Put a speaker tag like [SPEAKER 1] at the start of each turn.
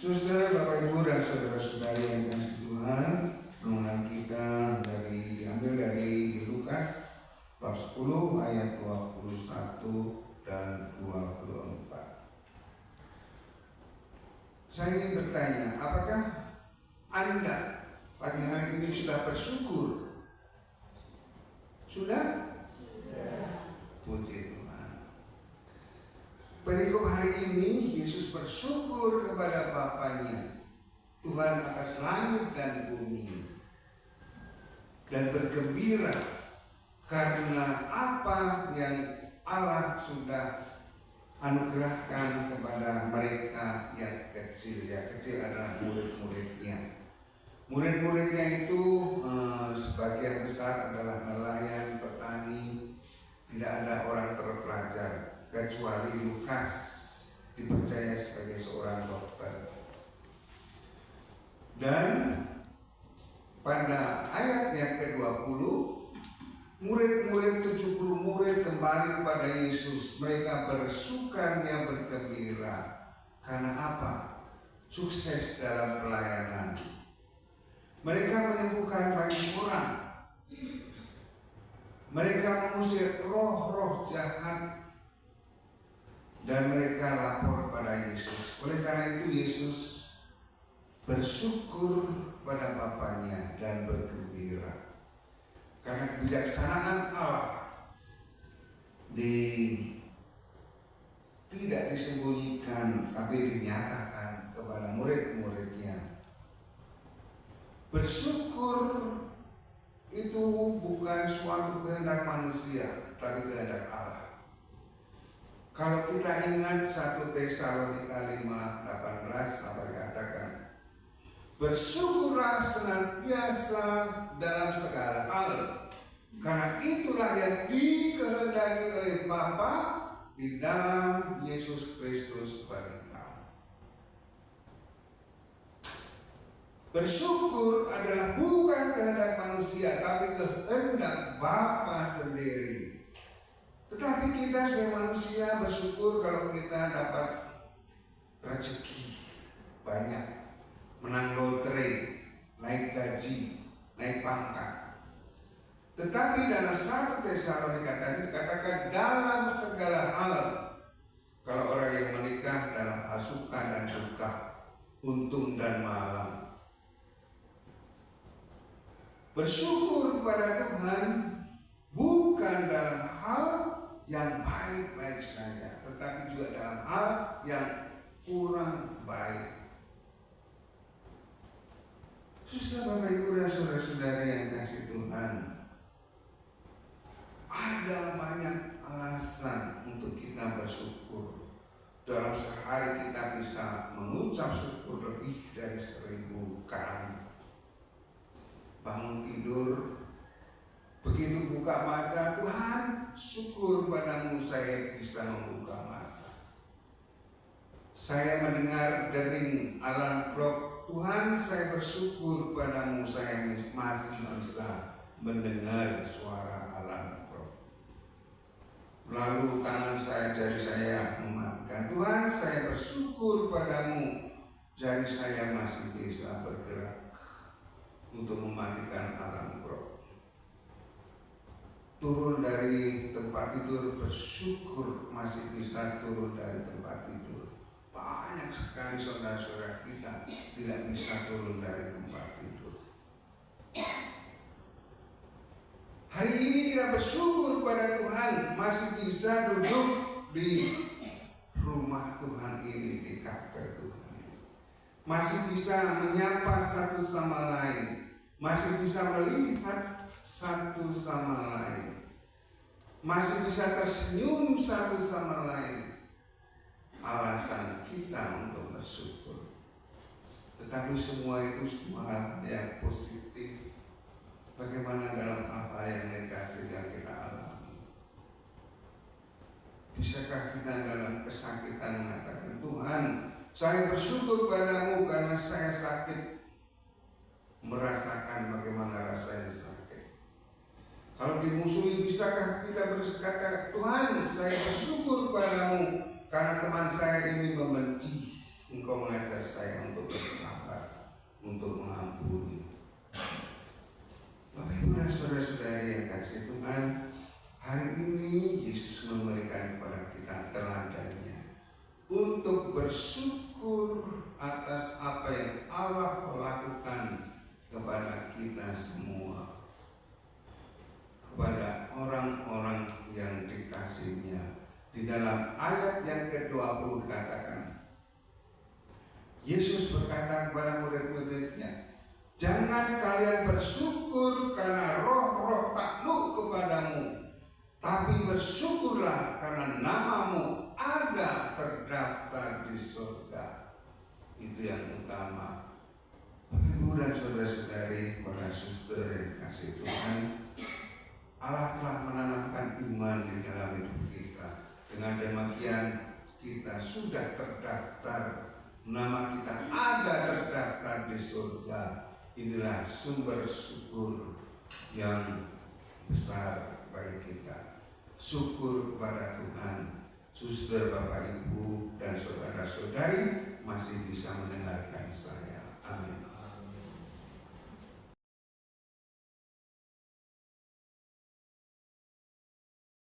[SPEAKER 1] Saudara, Bapak Ibu dan saudara-saudari yang kasih Tuhan, renungan kita diambil dari Lukas bab 10 ayat 21 dan 24. Saya ingin bertanya, apakah Anda pagi hari ini sudah bersyukur? Sudah? Puji Tuhan. Perikop hari ini Yesus bersyukur kepada Bapaknya, Tuhan atas langit dan bumi, dan bergembira karena apa yang Allah sudah anugerahkan kepada mereka yang kecil. Ya, kecil adalah murid-muridnya. Murid-muridnya itu sebagian besar adalah nelayan, petani, tidak ada orang terpelajar kecuali Lukas, dipercaya sebagai seorang dokter. Dan pada ayat yang ke-20, murid-murid 70 murid kembali kepada Yesus. Mereka bersukaria bergembira. Karena apa? Sukses dalam pelayanan. Mereka menyembuhkan banyak orang. Mereka mengusir roh-roh jahat. Dan mereka lapor pada Yesus. Oleh karena itu Yesus bersyukur pada Bapaknya dan bergembira. Karena kebijaksanaan Allah tidak disembunyikan, tapi dinyatakan kepada murid-muridnya. Bersyukur itu bukan suatu kehendak manusia, tapi kehendak Allah. Kalau kita ingat 1 Tesalonika 5:18 sampai katakan, bersyukurlah senantiasa dalam segala hal, karena itulah yang dikehendaki oleh Bapa di dalam Yesus Kristus bagi kamu. Bersyukur adalah bukan kehendak manusia, tapi kehendak Bapa sendiri. Tetapi kita sebagai manusia bersyukur kalau kita dapat rezeki banyak, menang lotre, naik gaji, naik pangkat. Tetapi dalam 1 Tesalonika tadi dikatakan dalam segala hal. Kalau orang yang menikah dalam hal suka dan duka, untung dan malam. Bersyukur kepada Tuhan bukan dalam hal yang baik-baik saja, tetapi juga dalam hal yang kurang baik. Susah Bapak Ibu dan saudara-saudari yang kasih Tuhan, ada banyak alasan untuk kita bersyukur. Dalam sehari kita bisa mengucap syukur lebih dari 1000 kali. Bangun tidur, begitu buka mata, Tuhan syukur padamu saya bisa membuka mata. Saya mendengar dering alarm clock, Tuhan saya bersyukur padamu saya masih bisa mendengar suara alarm clock. Lalu tangan saya, jari saya mematikan, Tuhan saya bersyukur padamu jari saya masih bisa bergerak untuk mematikan alarm clock. Turun dari tempat tidur, bersyukur masih bisa turun dari tempat tidur. Banyak sekali saudara-saudara kita tidak bisa turun dari tempat tidur. Hari ini kita bersyukur pada Tuhan masih bisa duduk di rumah Tuhan ini, di kapel Tuhan ini. Masih bisa menyapa satu sama lain, masih bisa melihat satu sama lain, masih bisa tersenyum satu sama lain. Alasan kita untuk bersyukur. Tetapi semua itu semua hal yang positif. Bagaimana dalam apa yang negatif yang kita alami? Bisakah kita dalam kesakitan mengatakan, Tuhan saya bersyukur padamu karena saya sakit, merasakan bagaimana rasanya sakit. Kalau dimusuhi, bisakah kita berkata, Tuhan saya bersyukur padamu karena teman saya ini membenci, Engkau mengajar saya untuk bersabar, untuk mengampuni. Bapak Ibu dan saudara-saudari yang kasih Tuhan, hari ini Yesus memberikan kepada kita teladannya untuk bersyukur atas apa yang Allah lakukan kepada kita semua, kepada orang-orang yang dikasihnya. Di dalam ayat yang ke-20 katakan, Yesus berkata kepada murid-muridnya, jangan kalian bersyukur karena roh-roh takluk kepadamu, tapi bersyukurlah karena namamu ada terdaftar di surga. Itu yang utama. Bapak Ibu dan saudara-saudari, para suster yang kasih Tuhan, Allah telah menanamkan iman di dalam hidup kita. Dengan demikian kita sudah terdaftar, nama kita ada terdaftar di surga. Inilah sumber syukur yang besar bagi kita. Syukur kepada Tuhan. Suster, Bapak Ibu dan saudara-saudari masih bisa mendengarkan saya.